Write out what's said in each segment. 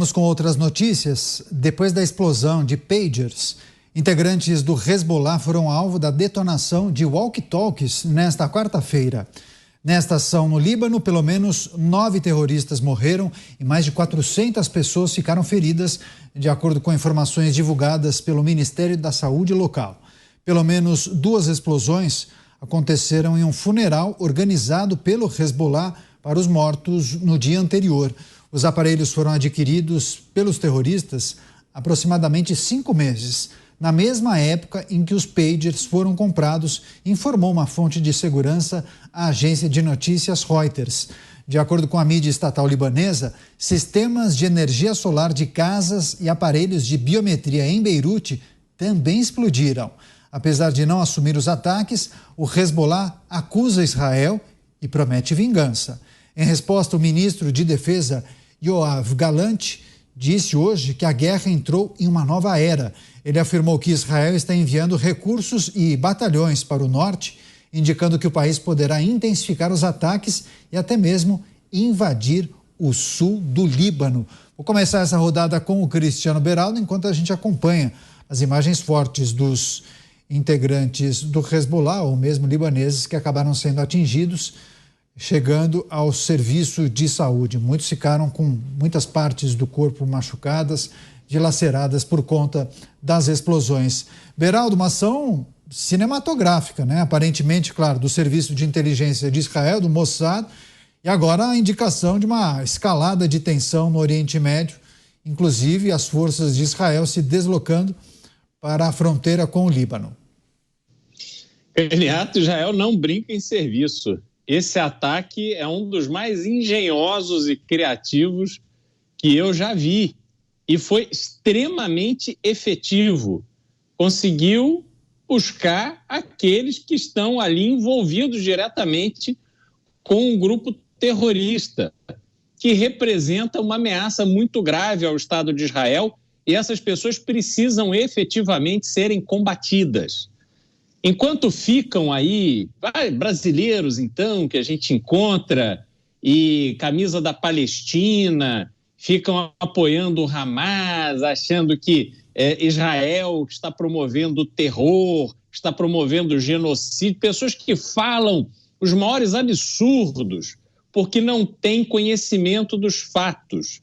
Vamos com outras notícias. Depois da explosão de pagers, integrantes do Hezbollah foram alvo da detonação de walkie-talkies nesta quarta-feira. Nesta ação no Líbano, pelo menos 9 terroristas morreram e mais de 400 pessoas ficaram feridas, de acordo com informações divulgadas pelo Ministério da Saúde local. Pelo menos 2 explosões aconteceram em um funeral organizado pelo Hezbollah para os mortos no dia anterior. Os aparelhos foram adquiridos pelos terroristas há aproximadamente 5 meses, na mesma época em que os pagers foram comprados, informou uma fonte de segurança à agência de notícias Reuters. De acordo com a mídia estatal libanesa, sistemas de energia solar de casas e aparelhos de biometria em Beirute também explodiram. Apesar de não assumir os ataques, o Hezbollah acusa Israel e promete vingança. Em resposta, o ministro de Defesa, Yoav Gallant, disse hoje que a guerra entrou em uma nova era. Ele afirmou que Israel está enviando recursos e batalhões para o norte, indicando que o país poderá intensificar os ataques e até mesmo invadir o sul do Líbano. Vou começar essa rodada com o Cristiano Beraldo, enquanto a gente acompanha as imagens fortes dos integrantes do Hezbollah, ou mesmo libaneses, que acabaram sendo atingidos, chegando ao serviço de saúde. Muitos ficaram com muitas partes do corpo machucadas, dilaceradas por conta das explosões. Beraldo, uma ação cinematográfica, né? Aparentemente, claro, do Serviço de Inteligência de Israel, do Mossad, e agora a indicação de uma escalada de tensão no Oriente Médio, inclusive as forças de Israel se deslocando para a fronteira com o Líbano. Caniato, Israel não brinca em serviço. Esse ataque é um dos mais engenhosos e criativos que eu já vi e foi extremamente efetivo. Conseguiu buscar aqueles que estão ali envolvidos diretamente com um grupo terrorista, que representa uma ameaça muito grave ao Estado de Israel, e essas pessoas precisam efetivamente serem combatidas. Enquanto ficam aí brasileiros, então, que a gente encontra, e camisa da Palestina, ficam apoiando o Hamas, achando que Israel está promovendo o terror, está promovendo o genocídio, pessoas que falam os maiores absurdos, porque não têm conhecimento dos fatos.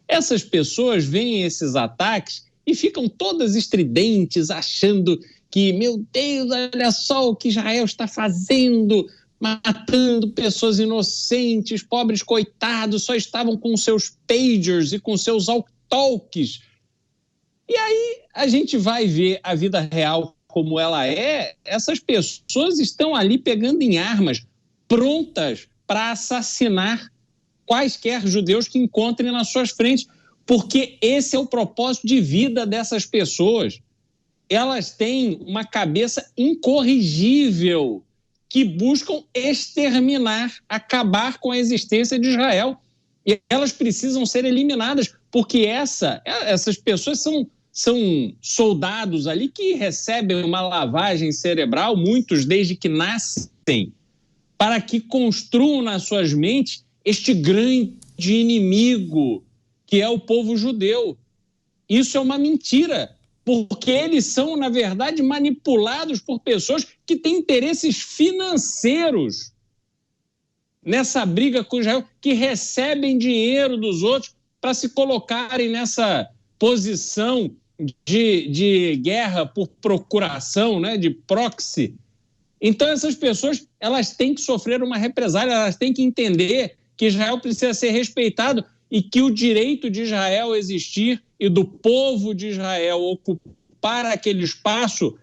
Essas pessoas veem esses ataques e ficam todas estridentes, achando que, meu Deus, olha só o que Israel está fazendo, matando pessoas inocentes, pobres coitados, só estavam com seus pagers e com seus walkie-talkies. E aí a gente vai ver a vida real como ela é, essas pessoas estão ali pegando em armas, prontas para assassinar quaisquer judeus que encontrem nas suas frentes, porque esse é o propósito de vida dessas pessoas. Elas têm uma cabeça incorrigível, que buscam exterminar, acabar com a existência de Israel. E elas precisam ser eliminadas, porque essas pessoas são soldados ali que recebem uma lavagem cerebral, muitos desde que nascem, para que construam nas suas mentes este grande inimigo que é o povo judeu. Isso é uma mentira, porque eles são, na verdade, manipulados por pessoas que têm interesses financeiros nessa briga com Israel, que recebem dinheiro dos outros para se colocarem nessa posição de guerra por procuração, né, de proxy. Então, essas pessoas, elas têm que sofrer uma represália, elas têm que entender que Israel precisa ser respeitado e que o direito de Israel existir e do povo de Israel ocupar aquele espaço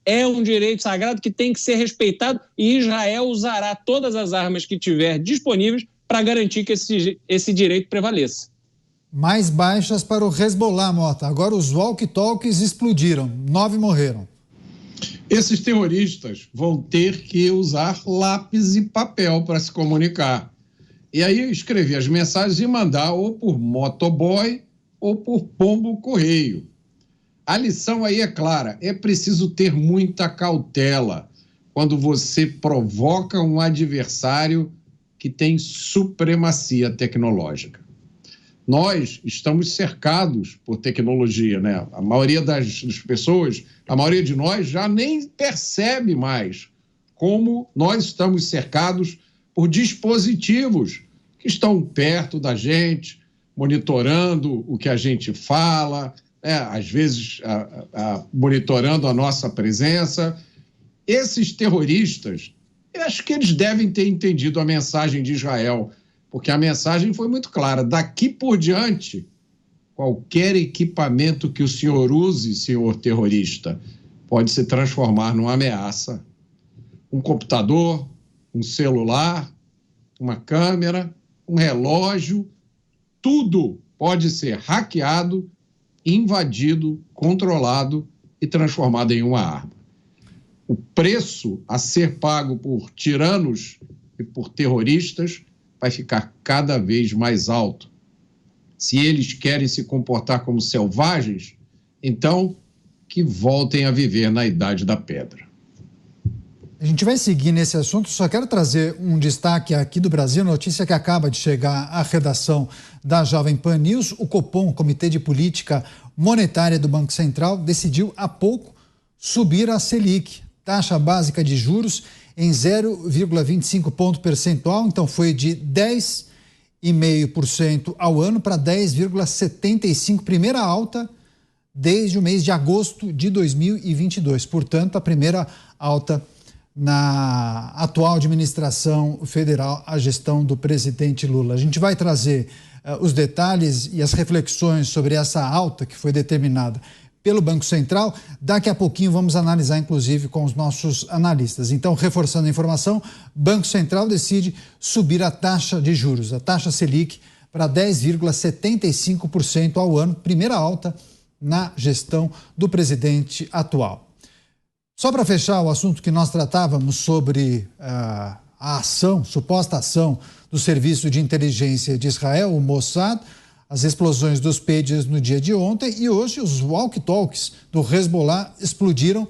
é um direito sagrado que tem que ser respeitado, e Israel usará todas as armas que tiver disponíveis para garantir que esse direito prevaleça. Mais baixas para o Hezbollah, Mota. Agora os walkie-talkies explodiram, 9 morreram. Esses terroristas vão ter que usar lápis e papel para se comunicar. E aí escrever as mensagens e mandar ou por motoboy ou por pombo correio. A lição aí é clara, é preciso ter muita cautela quando você provoca um adversário que tem supremacia tecnológica. nós estamos cercados por tecnologia, né? A maioria das pessoas, a maioria de nós já nem percebe mais como nós estamos cercados por dispositivos que estão perto da gente, monitorando o que a gente fala, às vezes monitorando a nossa presença. Esses terroristas, eu acho que eles devem ter entendido a mensagem de Israel, porque a mensagem foi muito clara. Daqui por diante, qualquer equipamento que o senhor use, senhor terrorista, pode se transformar numa ameaça. Um computador, um celular, uma câmera, um relógio, tudo pode ser hackeado, invadido, controlado e transformado em uma arma. O preço a ser pago por tiranos e por terroristas vai ficar cada vez mais alto. Se eles querem se comportar como selvagens, então que voltem a viver na Idade da Pedra. A gente vai seguir nesse assunto, só quero trazer um destaque aqui do Brasil, notícia que acaba de chegar à redação da Jovem Pan News. O Copom, o Comitê de Política Monetária do Banco Central, decidiu há pouco subir a Selic, taxa básica de juros, em 0,25 ponto percentual, então foi de 10,5% ao ano para 10,75%, primeira alta desde o mês de agosto de 2022, portanto a primeira alta na atual administração federal, a gestão do presidente Lula. A gente vai trazer os detalhes e as reflexões sobre essa alta que foi determinada pelo Banco Central. Daqui a pouquinho vamos analisar, inclusive, com os nossos analistas. Então, reforçando a informação, Banco Central decide subir a taxa de juros, a taxa Selic, para 10,75% ao ano, primeira alta na gestão do presidente atual. Só para fechar o assunto que nós tratávamos sobre a ação, suposta ação do Serviço de Inteligência de Israel, o Mossad, as explosões dos pagers no dia de ontem e hoje os walkie-talkies do Hezbollah explodiram,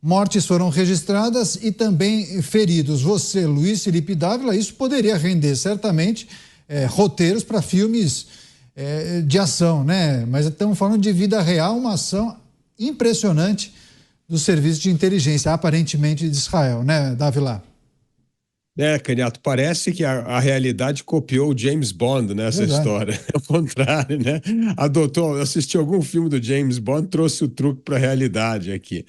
mortes foram registradas e também feridos. Você, Luiz Felipe Dávila, isso poderia render certamente roteiros para filmes de ação, né? Mas estamos falando de vida real, uma ação impressionante do Serviço de Inteligência, aparentemente de Israel, né, Dávila? Canhato, parece que a realidade copiou o James Bond nessa história. É o contrário, né? Assistiu algum filme do James Bond, trouxe o truque para a realidade aqui.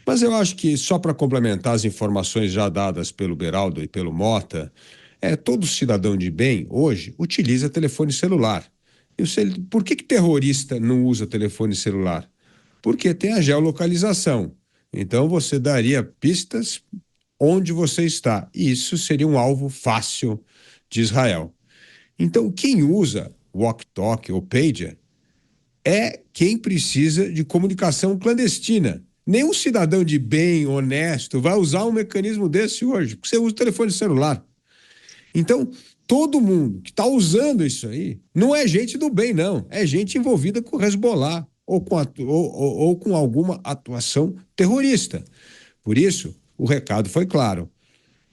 Mas eu acho que, só para complementar as informações já dadas pelo Beraldo e pelo Mota, todo cidadão de bem, hoje, utiliza telefone celular. Por que terrorista não usa telefone celular? Porque tem a geolocalização. Então, você daria pistas onde você está. E isso seria um alvo fácil de Israel. Então, quem usa walkie-talkie ou pager é quem precisa de comunicação clandestina. Nenhum cidadão de bem, honesto, vai usar um mecanismo desse hoje, porque você usa o telefone celular. Então, todo mundo que está usando isso aí não é gente do bem, não. É gente envolvida com o Hezbollah ou com alguma atuação terrorista. Por isso, o recado foi claro.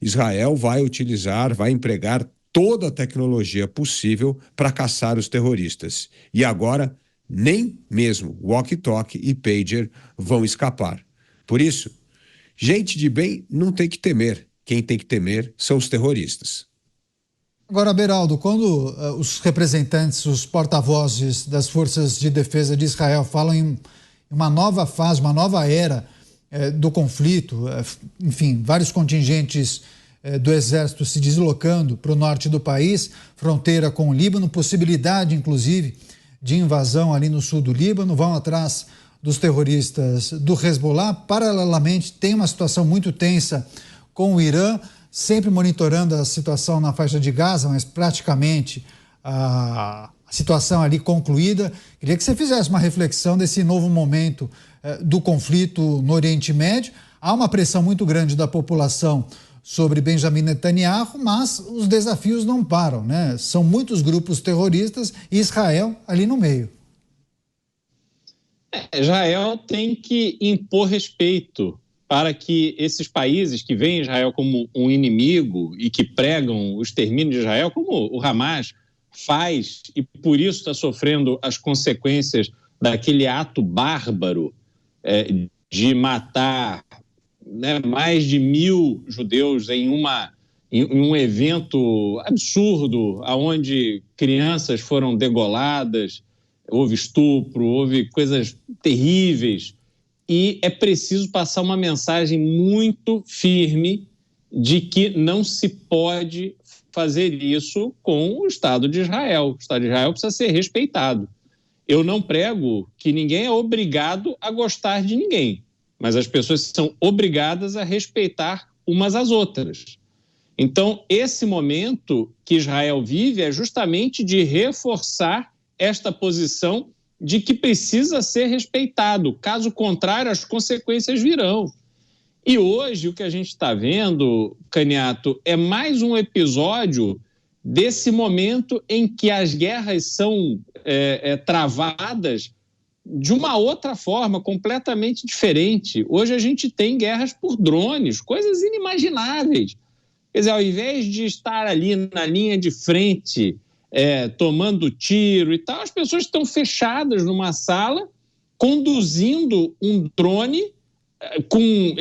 Israel vai empregar toda a tecnologia possível para caçar os terroristas. E agora, nem mesmo walkie-talkie e pager vão escapar. Por isso, gente de bem não tem que temer. Quem tem que temer são os terroristas. Agora, Beraldo, quando os representantes, os porta-vozes das forças de defesa de Israel falam em uma nova fase, uma nova era do conflito, enfim, vários contingentes do exército se deslocando para o norte do país, fronteira com o Líbano, possibilidade, inclusive, de invasão ali no sul do Líbano, vão atrás dos terroristas do Hezbollah. Paralelamente, tem uma situação muito tensa com o Irã, sempre monitorando a situação na faixa de Gaza, mas praticamente a situação ali concluída. Queria que você fizesse uma reflexão desse novo momento do conflito no Oriente Médio. Há uma pressão muito grande da população sobre Benjamin Netanyahu, mas os desafios não param, né? São muitos grupos terroristas e Israel ali no meio. Israel tem que impor respeito para que esses países que veem Israel como um inimigo e que pregam o extermínio de Israel, como o Hamas, faz e por isso está sofrendo as consequências daquele ato bárbaro de matar, né, mais de 1.000 judeus em um evento absurdo, onde crianças foram degoladas, houve estupro, houve coisas terríveis, e é preciso passar uma mensagem muito firme de que não se pode fazer isso com o Estado de Israel. O Estado de Israel precisa ser respeitado. Eu não prego que ninguém é obrigado a gostar de ninguém, mas as pessoas são obrigadas a respeitar umas às outras. Então, esse momento que Israel vive é justamente de reforçar esta posição de que precisa ser respeitado. Caso contrário, as consequências virão. E hoje o que a gente está vendo, Caniato, é mais um episódio desse momento em que as guerras são travadas de uma outra forma, completamente diferente. Hoje a gente tem guerras por drones, coisas inimagináveis. Quer dizer, ao invés de estar ali na linha de frente, tomando tiro e tal, as pessoas estão fechadas numa sala, conduzindo um drone com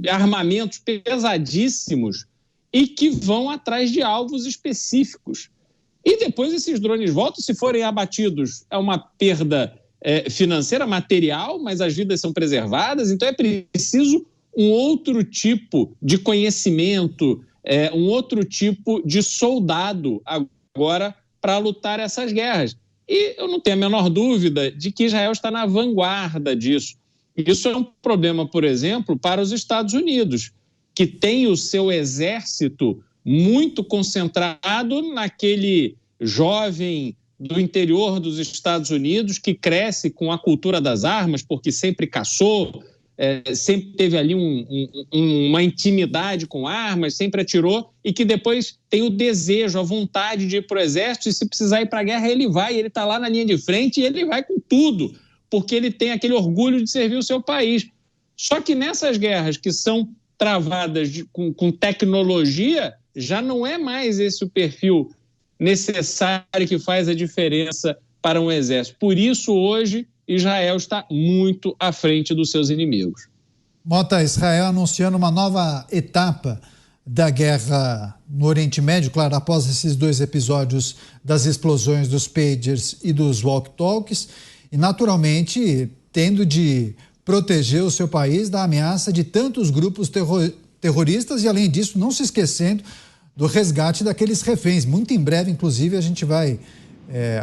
armamentos pesadíssimos e que vão atrás de alvos específicos. E depois esses drones voltam, se forem abatidos, é uma perda financeira, material, mas as vidas são preservadas, então é preciso um outro tipo de conhecimento, um outro tipo de soldado agora para lutar essas guerras. E eu não tenho a menor dúvida de que Israel está na vanguarda disso. Isso é um problema, por exemplo, para os Estados Unidos, que tem o seu exército muito concentrado naquele jovem do interior dos Estados Unidos que cresce com a cultura das armas, porque sempre caçou, sempre teve ali uma intimidade com armas, sempre atirou, e que depois tem o desejo, a vontade de ir para o exército, e se precisar ir para a guerra, ele vai, ele está lá na linha de frente e ele vai com tudo, porque ele tem aquele orgulho de servir o seu país. Só que nessas guerras que são travadas com tecnologia, já não é mais esse o perfil necessário que faz a diferença para um exército. Por isso, hoje, Israel está muito à frente dos seus inimigos. Mota, Israel anunciando uma nova etapa da guerra no Oriente Médio, claro, após esses 2 episódios das explosões dos pagers e dos walkie-talkies, e naturalmente tendo de proteger o seu país da ameaça de tantos grupos terroristas e, além disso, não se esquecendo do resgate daqueles reféns. Muito em breve, inclusive, a gente vai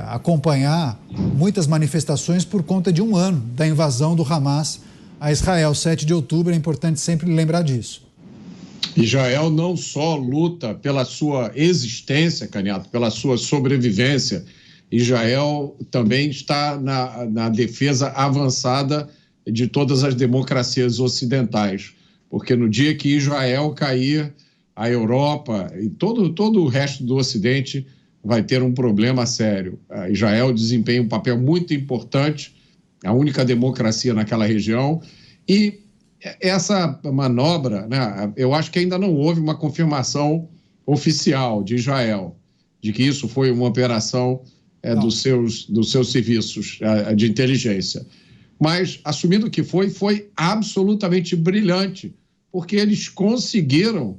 acompanhar muitas manifestações por conta de 1 ano da invasão do Hamas a Israel, 7 de outubro, é importante sempre lembrar disso. Israel não só luta pela sua existência, Caniato, pela sua sobrevivência, Israel também está na defesa avançada de todas as democracias ocidentais, porque no dia que Israel cair, a Europa e todo o resto do Ocidente vai ter um problema sério. Israel desempenha um papel muito importante, a única democracia naquela região, e essa manobra, né, eu acho que ainda não houve uma confirmação oficial de Israel, de que isso foi uma operação dos seus serviços de inteligência. Mas, assumindo que foi absolutamente brilhante, porque eles conseguiram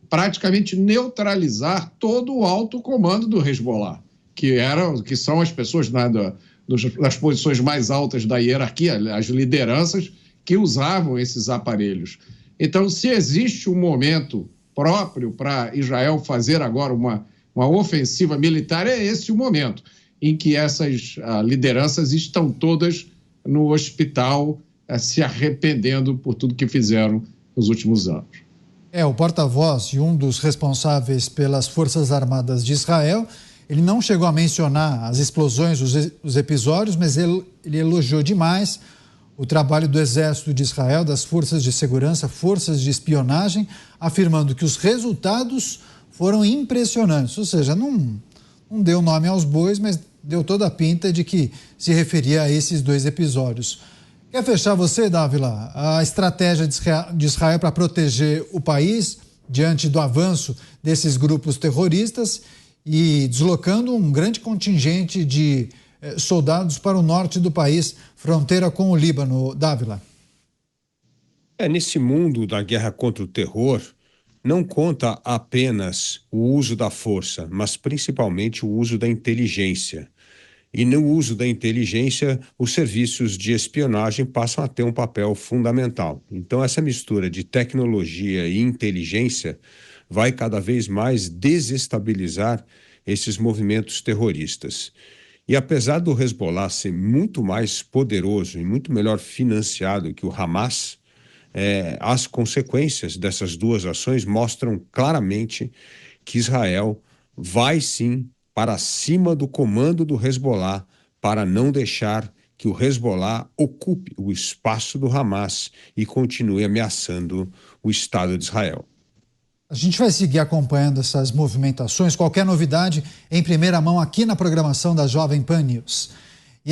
praticamente neutralizar todo o alto comando do Hezbollah, que são as pessoas nas posições mais altas da hierarquia, as lideranças que usavam esses aparelhos. Então, se existe um momento próprio para Israel fazer agora uma ofensiva militar, é esse o momento em que essas lideranças estão todas no hospital se arrependendo por tudo que fizeram nos últimos anos. O porta-voz e um dos responsáveis pelas Forças Armadas de Israel, ele não chegou a mencionar as explosões, os episódios, mas ele elogiou demais o trabalho do Exército de Israel, das forças de segurança, forças de espionagem, afirmando que os resultados foram impressionantes. Ou seja, não deu nome aos bois, mas deu toda a pinta de que se referia a esses 2 episódios. Quer fechar você, Dávila? A estratégia de Israel para proteger o país diante do avanço desses grupos terroristas e deslocando um grande contingente de soldados para o norte do país, fronteira com o Líbano. Dávila. Nesse mundo da guerra contra o terror, não conta apenas o uso da força, mas principalmente o uso da inteligência. E no uso da inteligência, os serviços de espionagem passam a ter um papel fundamental. Então, essa mistura de tecnologia e inteligência vai cada vez mais desestabilizar esses movimentos terroristas. E apesar do Hezbollah ser muito mais poderoso e muito melhor financiado que o Hamas, as consequências dessas duas ações mostram claramente que Israel vai sim para cima do comando do Hezbollah para não deixar que o Hezbollah ocupe o espaço do Hamas e continue ameaçando o Estado de Israel. A gente vai seguir acompanhando essas movimentações. Qualquer novidade em primeira mão aqui na programação da Jovem Pan News.